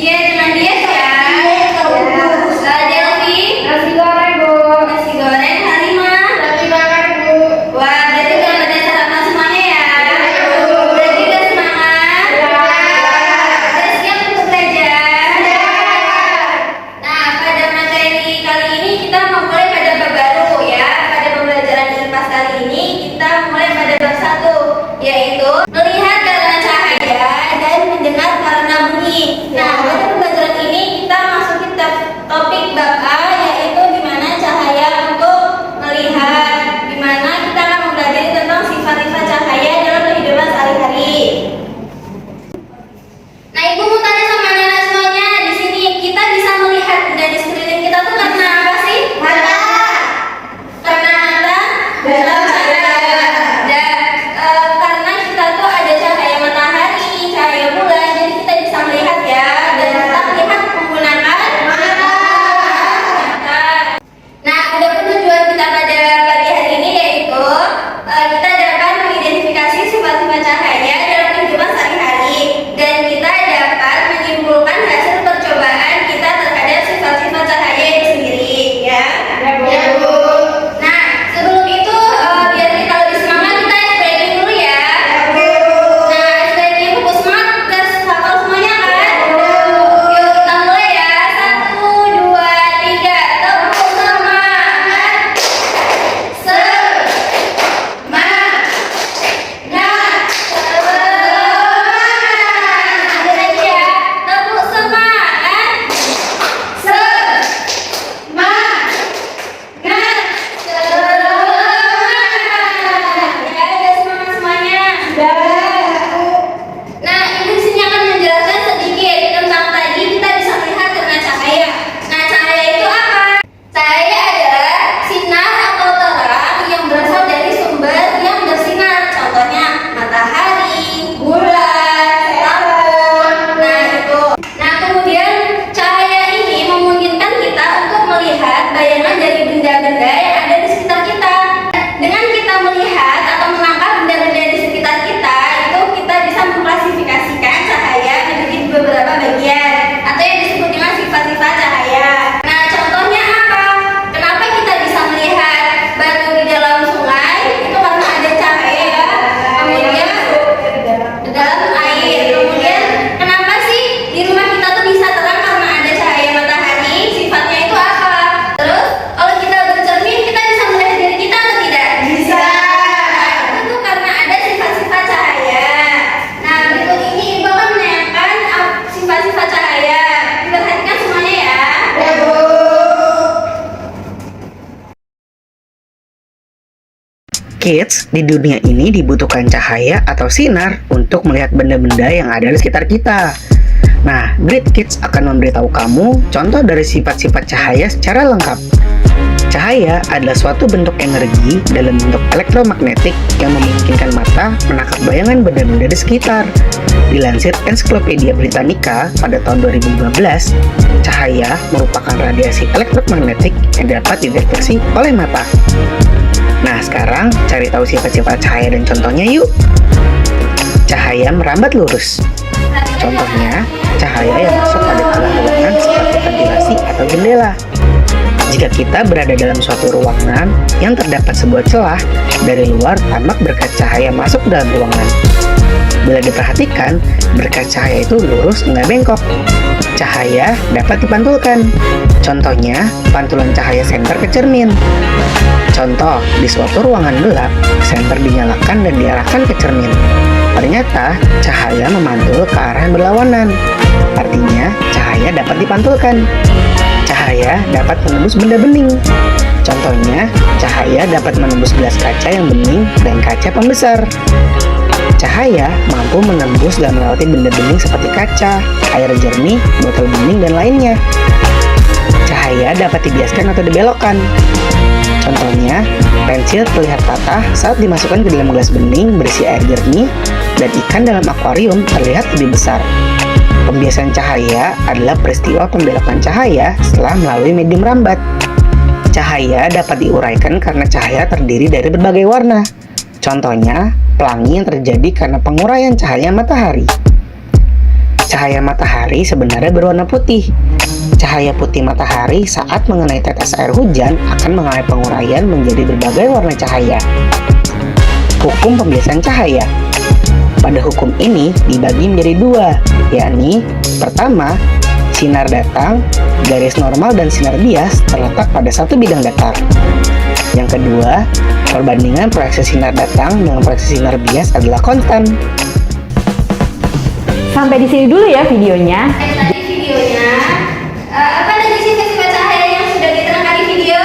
Iya, dengan diet ya. Delvi, Nasi goreng, Bu. nasi goreng, Halimah. Nasi makan, Bu. Wah, berarti udah pada sarapan semuanya ya. Berarti udah semangat. Udah siap untuk belajar. Nah, pada materi kali ini kita memulai pada bab baru ya. Pada pembelajaran IPA kali ini kita mulai pada bab 1, yaitu melihat karena cahaya dan mendengar karena bunyi. Nah, pada pembelajaran ini kita masukin topik bab A, yaitu dimana cahaya untuk melihat, dimana kita akan mempelajari tentang sifat-sifat cahaya dalam kehidupan sehari-hari. Nah, Ibu mau tanya sama anak semuanya, di sini kita bisa melihat dari sekeliling kita tuh karena apa sih? Mata. Karena mata dalam cahaya. Dan karena kita tuh ada cahaya matahari, cahaya bulan, jadi kita bisa melihat ya. Dan kita melihat menggunakan mata. Nah, ada tujuan kita pada pagi hari ini, yaitu kita dapat mengidentifikasi sifat-sifat cahaya dalam kehidupan sehari-hari, dan kita dapat menyimpulkan hasil percobaan kita terhadap sifat-sifat cahaya itu sendiri, ya. Ya, Bu. Nah, sebelum itu biar kita lebih semangat, kita ice breaking dulu ya. Nah, ice breaking buku semangat, udah hafal semuanya kan? Yuk kita mulai ya. 1, 2, 3. Tepuk semangat. Ada lagi ya. Tepuk semangat. Ya, udah semangat semuanya. Nah, Ibu di sini akan menjelaskan sedikit tentang tadi kita bisa melihat karena cahaya. Nah, cahaya itu apa? Cahaya adalah sinar atau terang yang berasal dari sumber yang bersinar. Contohnya matahari, bulan, lampu. Nah, itu. Nah, kemudian cahaya ini memungkinkan kita untuk melihat bayangan dari benda-benda yang ada di sekitar kita. Dengan kita melihat atau menangkap benda-benda di sekitar kita, itu kita bisa mengklasifikasikan cahaya menjadi beberapa bagian atau yang disebut dengan sifat-sifat cahaya. Nah, contohnya apa? Kenapa kita bisa melihat batu di dalam sungai? Itu karena ada cahaya. Kemudian di dalam air. Kemudian kenapa sih di rumah kita tuh bisa terang karena ada cahaya matahari? Sifatnya itu apa? Terus kalau kita bercermin, kita bisa melihat diri kita atau tidak? Bisa. Nah, itu tuh karena ada sifat-sifat cahaya. Nah, berikut ini Ibu akan menanyakan sifat-sifat cahaya. Diperhatikan semuanya ya. Kids, di dunia ini dibutuhkan cahaya atau sinar untuk melihat benda-benda yang ada di sekitar kita. Nah, Great Kids akan memberitahu kamu contoh dari sifat-sifat cahaya secara lengkap. Cahaya adalah suatu bentuk energi dalam bentuk elektromagnetik yang memungkinkan mata menangkap bayangan benda-benda di sekitar. Dilansir Encyclopedia Britannica pada tahun 2015, cahaya merupakan radiasi elektromagnetik yang dapat dideteksi oleh mata. Nah, sekarang cari tahu sifat-sifat cahaya dan contohnya yuk. Cahaya merambat lurus. Contohnya, cahaya yang masuk pada celah ruangan seperti ventilasi atau jendela. Jika kita berada dalam suatu ruangan yang terdapat sebuah celah, dari luar tampak berkat cahaya masuk dalam ruangan. Bila diperhatikan, berkat cahaya itu lurus nggak bengkok. Cahaya dapat dipantulkan. Contohnya, pantulan cahaya senter ke cermin. Contoh, di suatu ruangan gelap, senter dinyalakan dan diarahkan ke cermin. Ternyata, cahaya memantul ke arah yang berlawanan. Artinya, cahaya dapat dipantulkan. Cahaya dapat menembus benda bening. Contohnya, cahaya dapat menembus gelas kaca yang bening dan kaca pembesar. Cahaya mampu menembus dan melewati benda bening seperti kaca, air jernih, botol bening, dan lainnya. Cahaya dapat dibiaskan atau dibelokkan. Contohnya, pensil terlihat patah saat dimasukkan ke dalam gelas bening berisi air jernih, dan ikan dalam akuarium terlihat lebih besar. Pembiasan cahaya adalah peristiwa pembelokan cahaya setelah melalui medium rambat. Cahaya dapat diuraikan karena cahaya terdiri dari berbagai warna. Contohnya, pelangi yang terjadi karena penguraian cahaya matahari. Cahaya matahari sebenarnya berwarna putih. Cahaya putih matahari saat mengenai tetes air hujan akan mengalami penguraian menjadi berbagai warna cahaya. Hukum pembiasan cahaya. Pada hukum ini dibagi menjadi dua, yakni pertama, sinar datang, garis normal dan sinar bias terletak pada satu bidang datar. Yang kedua, perbandingan proyeksi sinar datang dengan proyeksi sinar bias adalah konstan. Sampai di sini dulu ya videonya. Tadi videonya, apa tadi sifat-sifat cahaya yang sudah diterangkan di video?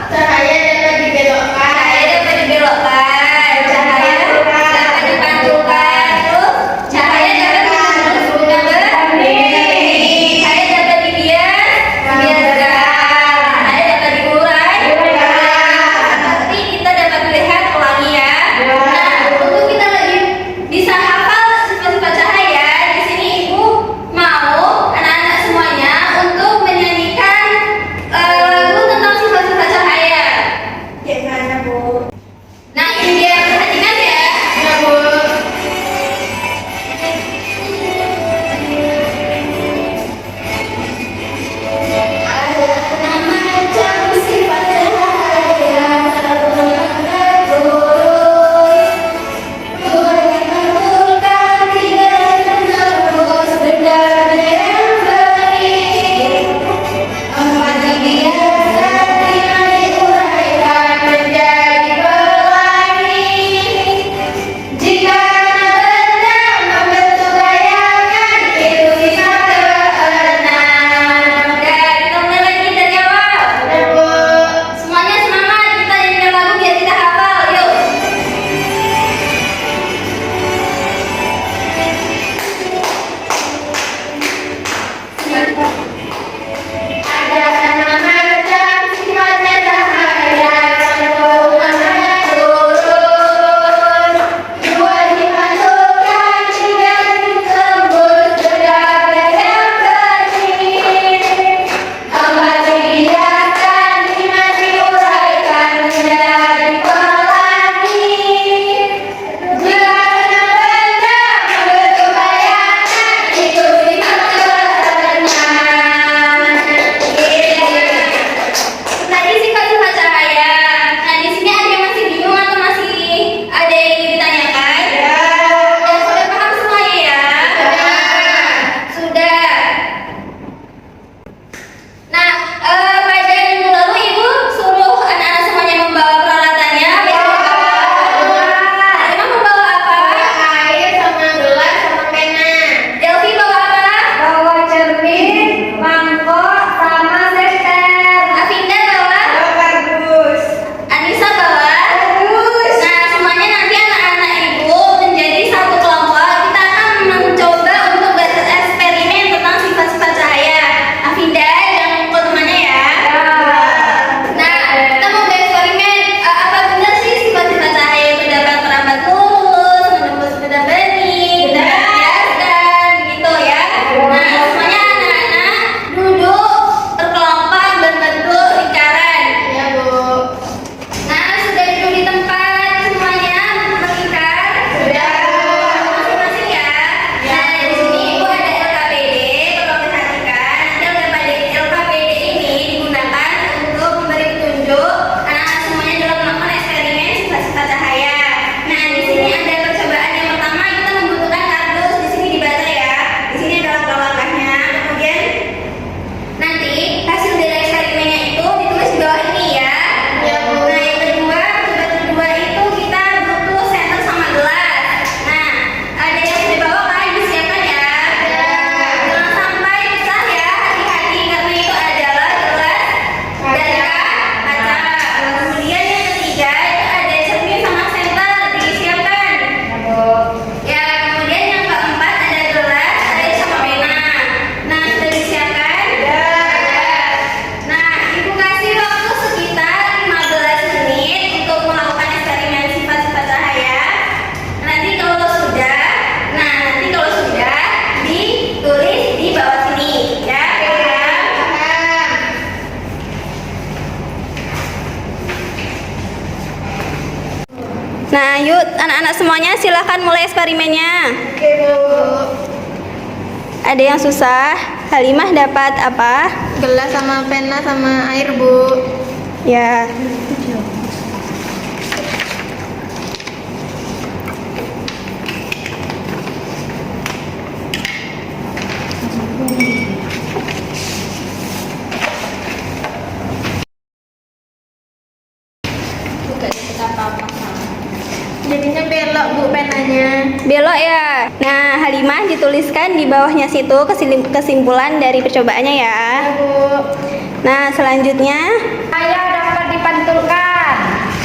Cahaya dapat dibelokkan. Cahaya dapat dibelokkan, cahaya dapat dipantulkan, terus cahaya dapat dibelokkan, cahaya dapat dibias, cahaya dapat diurai, tapi kita dapat melihat pelangi ya. Nah, untuk kita lebih bisa hafal sifat-sifat cahaya, di sini ibu mau anak-anak semuanya untuk menyanyikan lagu tentang sifat-sifat cahaya. Gimana, Bu? Nah, ini dia, perhatikan ya. Ya, Bu. Ada macam sifat cahaya mengumpulkan tiga terus benda-benda yang baik. Empat dibiarkan, lima diuraikan menjadi pelangi. Jika benda membentuk bayangan, itu sifat keenam. Kita mulai lagi dari awal. Ya, Bu. Semuanya semangat, kita nyanyikan lagu biar kita hafal, yuk. Ada enam macam sifatnya cahaya, satu turun, dua dimasukkan, tiga ditembus, benda-benda yang kecil, empat dibiarkan, lima diuraikan menjadi pelangi. Jika benda membentuk bayangan, itu sifat keenam. Tadi sifat-sifat cahaya. Nah, di sini ada yang masih bingung atau masih ada yang ingin ditanyakan? Dan sudah paham semuanya ya? Sudah. Nah, pada minggu lalu ibu suruh anak-anak semuanya membawa peralatannya. Emang membawa apa? Air sama gelas sama pena. Delvi bawa apa? Bawa cermin, mangkok, sama seter. Avinda bawa? Bagus. Anissa bawa? Nah, semuanya nanti anak-anak ibu menjadi satu kelompok. Kita akan mencoba untuk bereksperimen tentang sifat-sifat cahaya. Avinda jangan mukul temannya ya. Nah, kita mau bereksperimen. Apa benar sih sifat-sifat cahaya itu dapat merambat lurus, menembus benda bening, dapat dibiaskan, gitu ya. Nah, semuanya anak-anak duduk berkelompok berbentuk lingkaran. Ya, Bu. Nah, sudah duduk di tempat semuanya melingkar. Sudah. Masing-masing ya. Nah, di sini ibu ada LKPD. Tolong perhatikan. Nanti LKPD ini digunakan untuk memberi petunjuk anak-anak semuanya dalam melakukan eksperimen sifat-sifat cahaya. Nah, di sini ada percobaan yang pertama, kita membutuhkan kardus. Di sini dibaca ya. Di sini adalah langkah-langkahnya. Kemudian nanti hasil dari eksperimennya itu ditulis di bawah ini ya. Ya, Bu. Nah, yang kedua, percobaan kedua itu kita butuh senter sama gelas. Nah, ada yang sudah bawa kan, disiapkan ya. Jangan sampai pecah ya, hati-hati karena itu adalah gelas dari kaca. Kemudian yang ketiga itu ada cermin sama senter, disiapkan. Ya, kemudian yang keempat ada gelas, ada sama pena. Nah, sudah disiapkan? Nah, ibu kasih waktu sekitar 15 menit untuk melakukan eksperimen sifat-sifat cahaya. Nanti kalau sudah ditulis di bawah sini, ya. Nah, yuk anak-anak semuanya silahkan mulai eksperimennya. Oke, Bu. Ada yang susah. Halimah dapat apa? Gelas sama pena sama air, Bu. Ya. Jadinya belok, Bu, penanya. Belok ya. Nah, Halimah dituliskan di bawahnya situ kesimpulan dari percobaannya ya. Bu. Nah, selanjutnya. Cahaya dapat dipantulkan.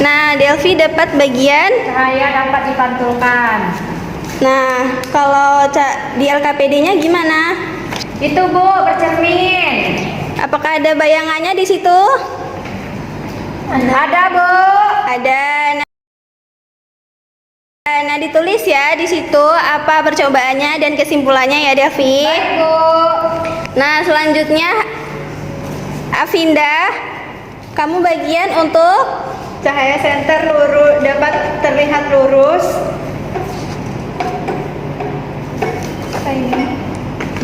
Nah, Delvi dapat bagian. Cahaya dapat dipantulkan. Nah, kalau di LKPD-nya gimana? Itu, Bu, bercermin. Apakah ada bayangannya di situ? Ada, Bu. Ada. Nah, ditulis ya di situ apa percobaannya dan kesimpulannya ya, Delvi. Baik, Bu. Nah, selanjutnya Afinda, kamu bagian untuk Cahaya senter lurus dapat terlihat lurus.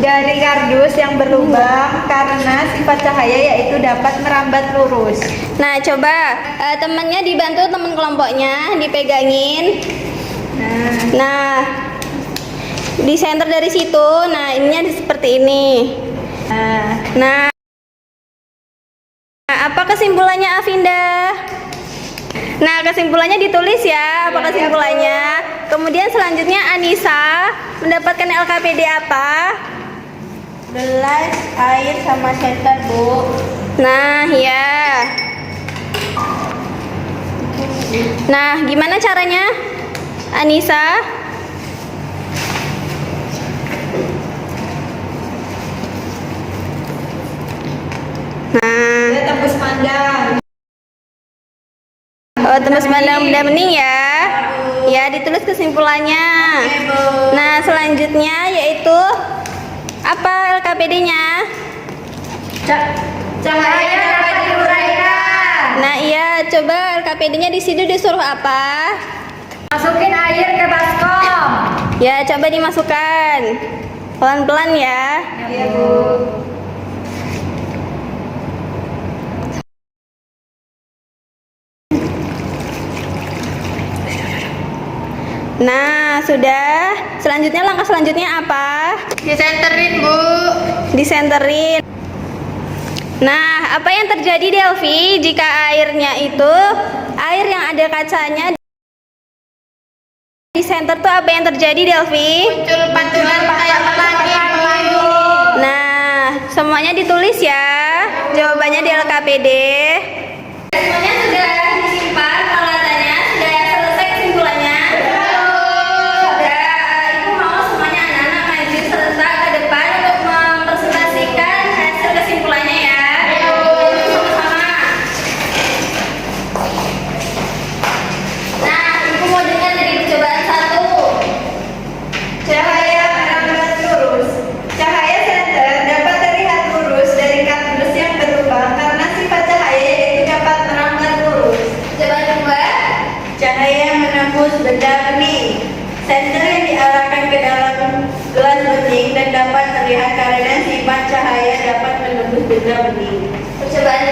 Dari kardus yang berlubang karena sifat cahaya yaitu dapat merambat lurus. Nah, coba temannya dibantu teman kelompoknya, dipegangin. Nah, di center dari situ. Nah, ininya seperti ini. Nah, apa kesimpulannya Afinda? Nah, kesimpulannya ditulis ya, apa kesimpulannya. Kemudian selanjutnya Anissa mendapatkan LKPD apa? Gelas, air sama center, Bu. Nah, ya. Nah, gimana caranya, Anissa? Nah, Dia tembus pandang. oh, tembus pandang benda bening ya. Ya, ditulis kesimpulannya. Nah, selanjutnya yaitu apa LKPD-nya? Cahaya dapat diuraikan. Nah, iya, coba LKPD-nya di situ disuruh apa? Masukin air ke baskom. Ya, coba dimasukkan. Pelan-pelan ya. Iya, Bu. Nah, sudah. Selanjutnya langkah selanjutnya apa? Disenterin, Bu. Disenterin. Nah, apa yang terjadi Delvi jika airnya itu air yang ada kacanya di center tuh apa yang terjadi Delvi? Muncul pantulan kayak pelangi, Bu. Nah, semuanya ditulis ya. Jawabannya di LKPD. Semuanya sudah disimpan peralatannya, sudah selesai kesimpulannya. Sudah, Ibu mau semuanya anak-anak maju serentak ke depan untuk mempresentasikan hasil kesimpulannya ya. Sama-sama. Nah, Ibu mau dengar dari percobaan 1. Cahaya merambat lurus. Cahaya senter dapat terlihat lurus dari kardus yang berlubang karena sifat cahaya yaitu dapat merambat lurus. Percobaan 2. Cahaya menembus benda bening. Senter yang diarahkan ke dalam gelas bening dan dapat terlihat karena sifat cahaya dapat menembus benda bening. Percobaan